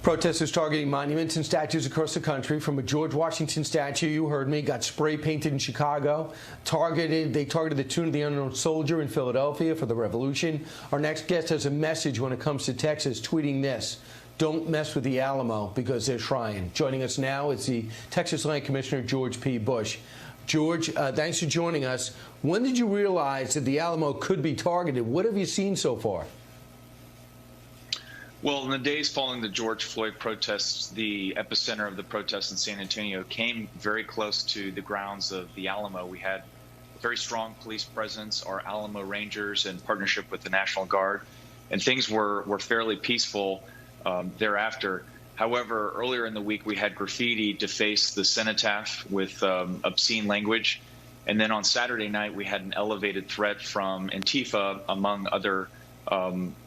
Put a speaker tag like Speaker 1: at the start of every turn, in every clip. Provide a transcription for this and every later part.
Speaker 1: Protesters targeting monuments and statues across the country, from a George Washington statue, you heard me, got spray painted in Chicago. They targeted the Tomb of the Unknown Soldier in Philadelphia for the Revolution. Our next guest has a message when it comes to Texas, tweeting this: "Don't mess with the Alamo because they're trying." Joining us now is the Texas Land Commissioner, George P. Bush. George, thanks for joining us. When did you realize that the Alamo could be targeted? What have you seen so far?
Speaker 2: Well, in the days following the George Floyd protests, the epicenter of the protests in San Antonio came very close to the grounds of the Alamo. We had a very strong police presence, our Alamo Rangers in partnership with the National Guard, and things were fairly peaceful thereafter. However, earlier in the week, we had graffiti deface the cenotaph with obscene language. And then on Saturday night, we had an elevated threat from Antifa, among other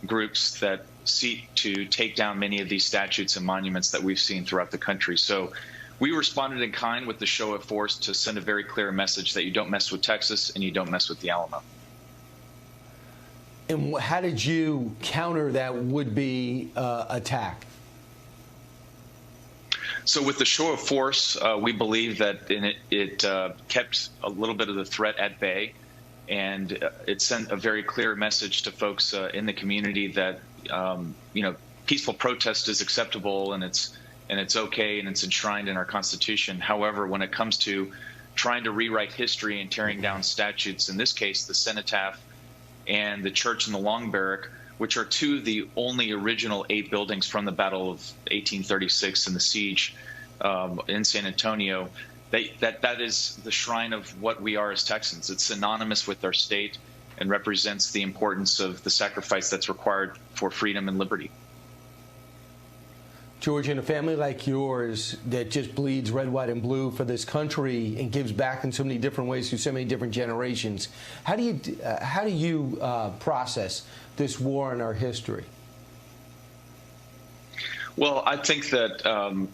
Speaker 2: groups that seek to take down many of these statues and monuments that we've seen throughout the country. So we responded in kind with the show of force to send a very clear message that you don't mess with Texas and you don't mess with the Alamo.
Speaker 1: And how did you counter that would-be attack?
Speaker 2: So with the show of force, we believe that it kept a little bit of the threat at bay, and it sent a very clear message to folks in the community that peaceful protest is acceptable and it's okay and it's enshrined in our Constitution. However, when it comes to trying to rewrite history and tearing down statutes, in this case the cenotaph and the church in the Long Barrack, which are two of the only original 8 buildings from the Battle of 1836 and the siege in San Antonio, that is the shrine of what we are as Texans. It's synonymous with our state and represents the importance of the sacrifice that's required for freedom and liberty.
Speaker 1: George, in a family like yours that just bleeds red, white, and blue for this country and gives back in so many different ways through so many different generations, how do you process this war in our history?
Speaker 2: Well, I think that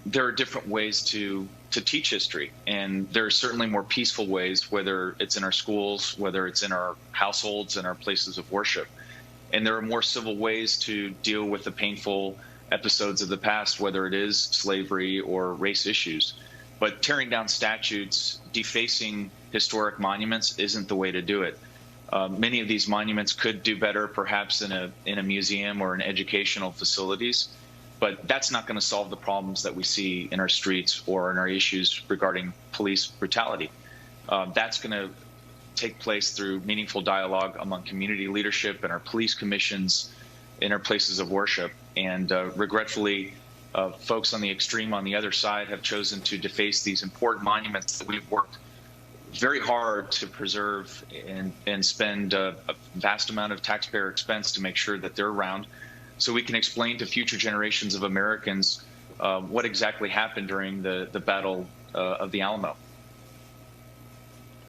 Speaker 2: there are different ways to teach history, and there are certainly more peaceful ways, whether it's in our schools, whether it's in our households and our places of worship. And there are more civil ways to deal with the painful episodes of the past, whether it is slavery or race issues. But tearing down statues, defacing historic monuments isn't the way to do it. Many of these monuments could do better, perhaps in a museum or in educational facilities. But that's not going to solve the problems that we see in our streets or in our issues regarding police brutality. That's going to take place through meaningful dialogue among community leadership and our police commissions in our places of worship. And regretfully, folks on the extreme on the other side have chosen to deface these important monuments that we've worked very hard to preserve and spend a vast amount of taxpayer expense to make sure that they're around, so we can explain to future generations of Americans what exactly happened during the Battle of the Alamo.